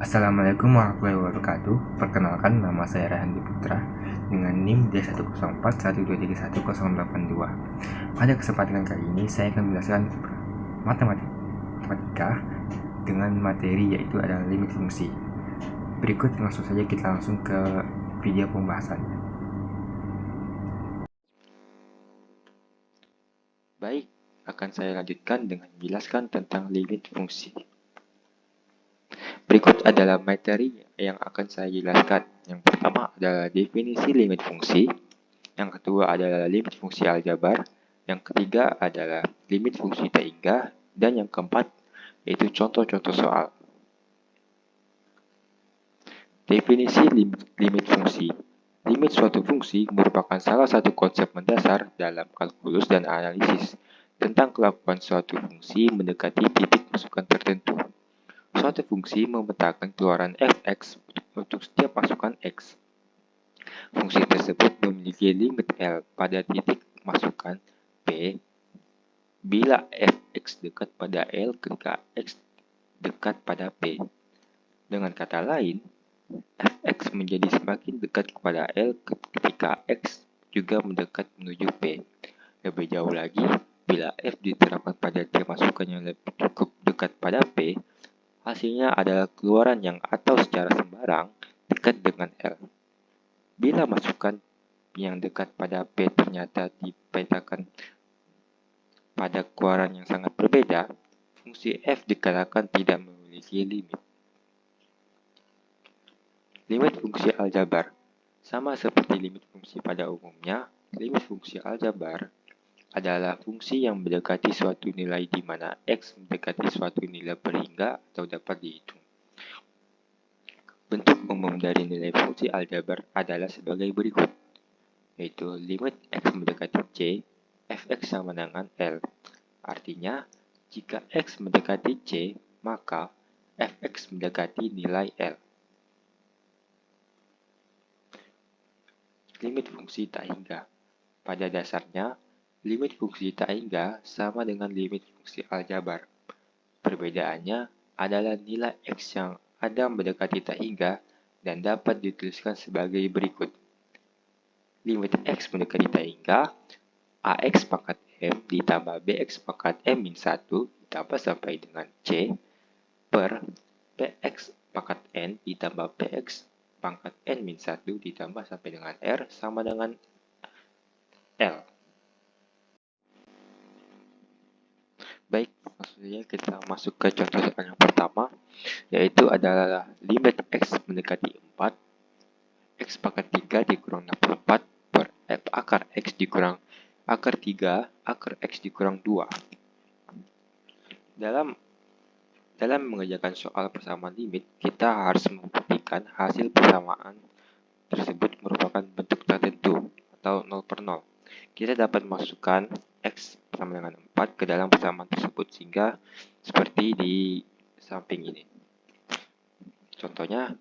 Assalamualaikum warahmatullahi wabarakatuh. Perkenalkan, nama saya Rehandi Putra dengan NIM D10412311082. Pada kesempatan kali ini saya akan menjelaskan matematika dengan materi yaitu adalah limit fungsi. Berikut langsung saja kita langsung ke video pembahasannya. Baik, akan saya lanjutkan dengan menjelaskan tentang limit fungsi. Berikut adalah materi yang akan saya jelaskan. Yang pertama adalah definisi limit fungsi. Yang kedua adalah limit fungsi aljabar. Yang ketiga adalah limit fungsi tak hingga. Dan yang keempat yaitu contoh-contoh soal. Definisi limit fungsi. Limit suatu fungsi merupakan salah satu konsep mendasar dalam kalkulus dan analisis tentang kelakuan suatu fungsi mendekati titik masukan tertentu. Suatu fungsi memetakan keluaran fx untuk setiap masukan x. Fungsi tersebut memiliki limit L pada titik masukan P bila fx dekat pada L ketika x dekat pada P. Dengan kata lain, fx menjadi semakin dekat kepada L ketika x juga mendekat menuju P. Lebih jauh lagi, bila f diterapkan pada titik masukan yang lebih cukup dekat pada P, hasilnya adalah keluaran yang atau secara sembarang dekat dengan L. Bila masukan yang dekat pada P ternyata dipetakan pada keluaran yang sangat berbeda, fungsi f dikatakan tidak memiliki limit. Limit fungsi aljabar. Sama seperti limit fungsi pada umumnya, limit fungsi aljabar adalah fungsi yang mendekati suatu nilai di mana x mendekati suatu nilai berhingga atau dapat dihitung. Bentuk umum dari nilai fungsi aljabar adalah sebagai berikut, yaitu limit x mendekati c, fx sama dengan L. Artinya, jika x mendekati c, maka fx mendekati nilai L. Limit fungsi tak hingga. Pada dasarnya, limit fungsi tak hingga sama dengan limit fungsi aljabar. Perbedaannya adalah nilai x yang ada mendekati tak hingga dan dapat dituliskan sebagai berikut. Limit x mendekati tak hingga, ax pangkat m ditambah bx pangkat m-1 ditambah sampai dengan c per px pangkat n ditambah px pangkat n-1 ditambah sampai dengan r sama dengan L. Baik, maksudnya kita masuk ke contoh soal yang pertama, yaitu adalah limit x mendekati 4, x pangkat 3 dikurang 64 per f akar x dikurang akar 3 akar x dikurang 2. Dalam mengerjakan soal persamaan limit, kita harus membuktikan hasil persamaan tersebut merupakan bentuk tertentu atau 0 per 0. Kita dapat masukkan x sama dengan 4 ke dalam persamaan tersebut sehingga seperti di samping ini. Contohnya,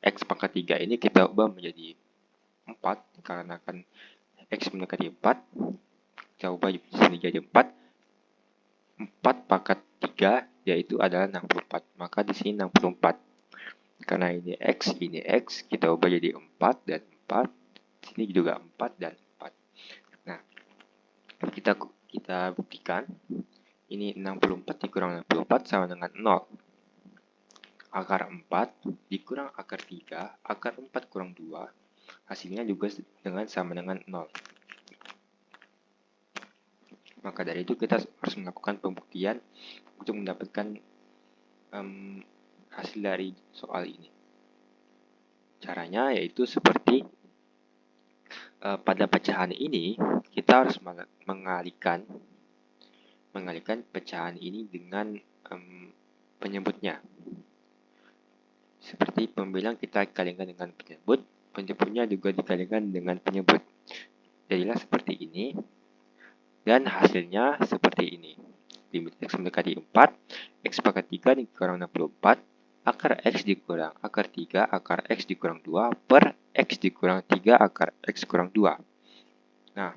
x pangkat 3 ini kita ubah menjadi 4 karena kan x mendekati 4. Kita ubah di sini jadi 4. 4 pangkat 3 yaitu adalah 64. Maka di sini 64. Karena ini x, kita ubah jadi 4 dan 4. Sini juga 4 dan 4. Nah, kita buktikan ini 64 dikurang 64 sama dengan 0. Akar 4 dikurang akar 3, akar 4 kurang 2, hasilnya juga sama dengan 0. Maka dari itu kita harus melakukan pembuktian untuk mendapatkan hasil dari soal ini. Caranya yaitu seperti pada pecahan ini kita harus mengalihkan pecahan ini dengan penyebutnya. Seperti pembilang kita kalikan dengan penyebut, penyebutnya juga dikalikan dengan penyebut. Jadilah seperti ini. Dan hasilnya seperti ini. Limit x mendekati 4, x pangkat 3 dikurang 64, akar x dikurang akar 3, akar x dikurang 2, per x dikurang 3, akar x kurang 2. Nah,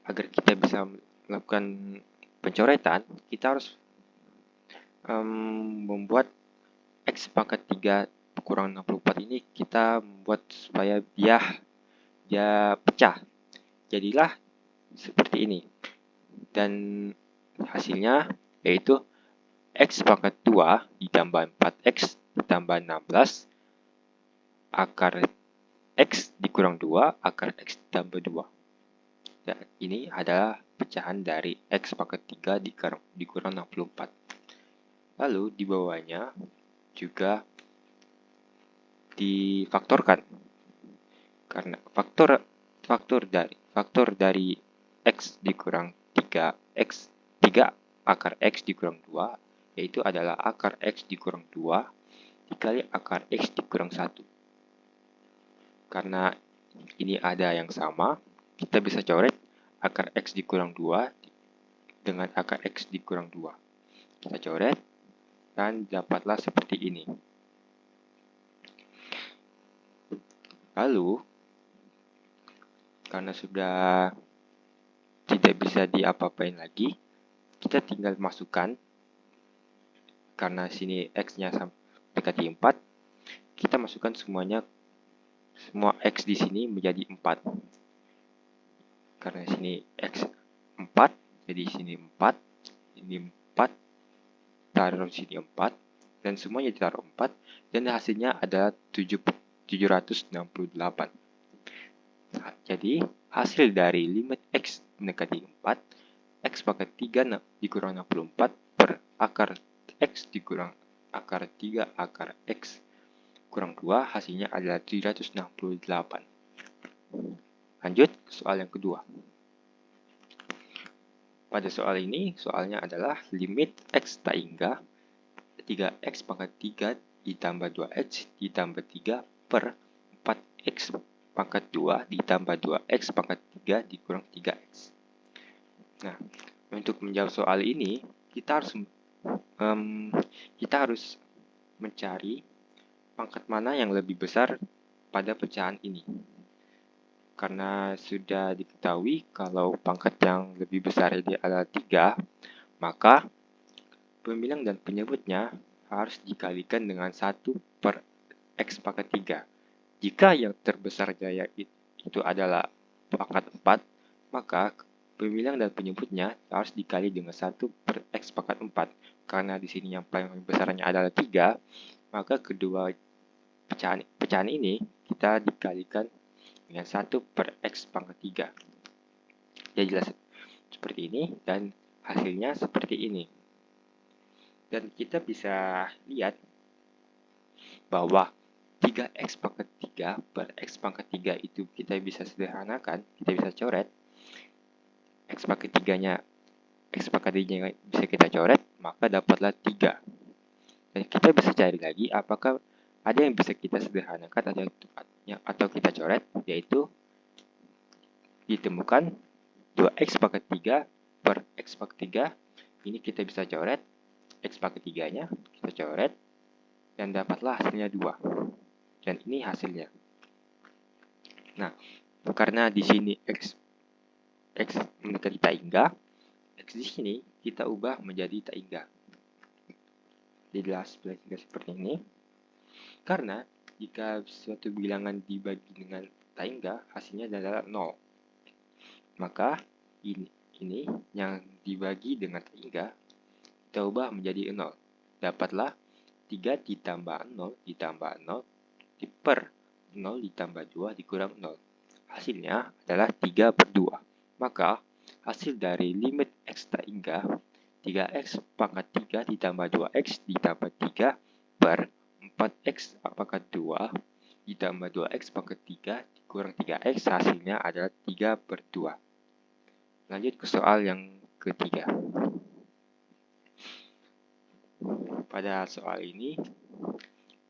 agar kita bisa melakukan pencoretan, kita harus membuat X pangkat 3 kurang 64 ini, kita membuat supaya dia pecah. Jadilah seperti ini. Dan hasilnya yaitu X pangkat 2 ditambah 4X ditambah 16 akar X dikurang 2 akar X ditambah 2. Dan ini adalah pecahan dari X pangkat 3 dikurang 64. Lalu di bawahnya juga difaktorkan. Karena faktor dari X dikurang 3, X 3 akar X dikurang 2, yaitu adalah akar X dikurang 2 dikali akar X dikurang 1. Karena ini ada yang sama, kita bisa coret akar X dikurang 2 dengan akar X dikurang 2. Kita coret dan dapatlah seperti ini. Lalu, karena sudah tidak bisa diapa-apain lagi, kita tinggal masukkan, karena sini X-nya mendekati 4, kita masukkan semua X di sini menjadi 4. Karena sini X 4, jadi sini 4, ini 4, taruh sini 4, dan semuanya ditaruh 4, dan hasilnya adalah 768. Nah, jadi hasil dari limit X mendekati 4, X pangkat 3 dikurang 64 per akar X dikurang akar 3 akar X kurang 2, hasilnya adalah 768. Lanjut ke soal yang kedua. Pada soal ini, soalnya adalah limit X tak hingga 3X pangkat 3 ditambah 2X ditambah 3 per 4X pangkat 2 ditambah 2X pangkat 3 dikurang 3X. Nah, untuk menjawab soal ini, kita harus mencari pangkat mana yang lebih besar pada pecahan ini. Karena sudah diketahui kalau pangkat yang lebih besar ini adalah 3, maka pembilang dan penyebutnya harus dikalikan dengan 1 per X pangkat 3. Jika yang terbesar jaya itu adalah pangkat 4, maka pembilang dan penyebutnya harus dikali dengan 1 per X pangkat 4. Karena di sini yang paling besarnya adalah 3, maka kedua pecahan ini kita dikalikan dengan 1 per X pangkat 3. Jadi jelas seperti ini dan hasilnya seperti ini. Dan kita bisa lihat bahwa 3X pangkat 3 per X pangkat 3 itu kita bisa sederhanakan, kita bisa coret. X pangkat 3-nya bisa kita coret, maka dapatlah 3. Dan kita bisa cari lagi apakah ada yang bisa kita sederhanakan atau kita coret, yaitu ditemukan 2X pangkat 3 per X pangkat 3. Ini kita bisa coret, X pangkat 3-nya kita coret, dan dapatlah hasilnya 2. Dan ini hasilnya. Nah, karena di sini X mendekati tak hingga, X di sini kita ubah menjadi tak hingga. Jelas seperti ini. Karena jika suatu bilangan dibagi dengan tak hingga, hasilnya adalah 0. Maka ini yang dibagi dengan tak hingga, kita ubah menjadi 0. Dapatlah 3 ditambah 0 ditambah 0 per 0 ditambah 2 dikurang 0. Hasilnya adalah 3 per 2. Maka hasil dari limit X tak hingga 3X pangkat 3 ditambah 2X ditambah 3 per 4X pangkat 2 ditambah 2X pangkat 3 dikurang 3X, hasilnya adalah 3 per 2. Lanjut ke soal yang ketiga. Pada soal ini,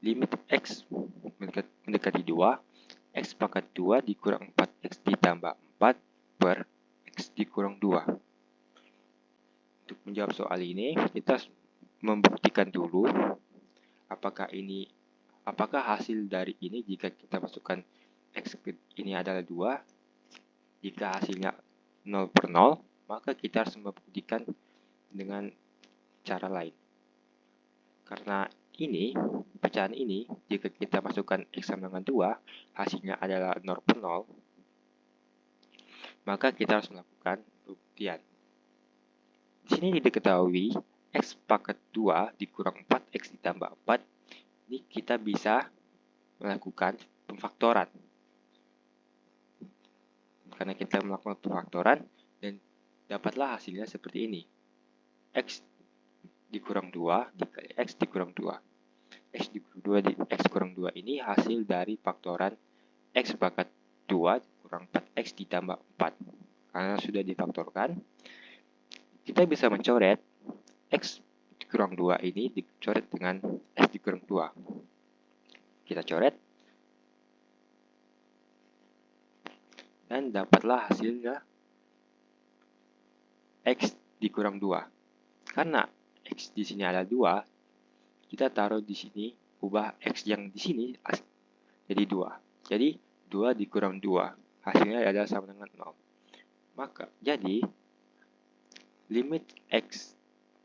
limit X mendekati 2, X pangkat 2 dikurang 4X ditambah 4 per X dikurang 2. Untuk menjawab soal ini, kita membuktikan dulu apakah hasil dari ini jika kita masukkan X ini adalah 2. Jika hasilnya 0 per 0, maka kita harus membuktikan dengan cara lain. Karena ini, pecahan ini, jika kita masukkan X sama dengan 2, hasilnya adalah 0 per 0, maka kita harus melakukan pembuktian. Di sini diketahui X pangkat 2 dikurang 4X ditambah 4, ini kita bisa melakukan pemfaktoran. Karena kita melakukan pemfaktoran, dan dapatlah hasilnya seperti ini. X dikurang 2 dikali X dikurang 2. X kurang 2 ini hasil dari faktoran X pangkat 2 kurang 4X ditambah 4. Karena sudah difaktorkan, kita bisa mencoret X dikurang 2 ini dicoret dengan X dikurang 2. Kita coret, dan dapatlah hasilnya X dikurang 2. Karena X di sini ada 2, kita taruh di sini, ubah X yang di sini jadi 2. Jadi 2 dikurang 2, hasilnya adalah sama dengan 0. Maka, jadi, limit X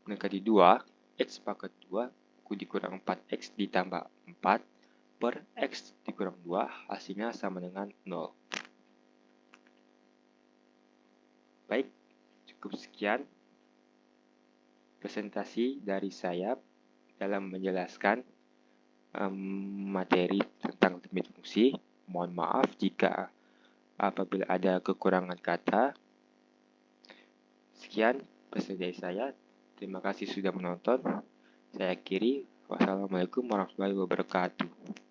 mendekati 2, X pangkat 2 dikurang 4X ditambah 4 per X dikurang 2, hasilnya sama dengan 0. Baik, cukup sekian presentasi dari saya dalam menjelaskan materi tentang limit fungsi. Mohon maaf jika apabila ada kekurangan kata. Sekian presentasi dari saya. Terima kasih sudah menonton. Saya akhiri. Wassalamualaikum warahmatullahi wabarakatuh.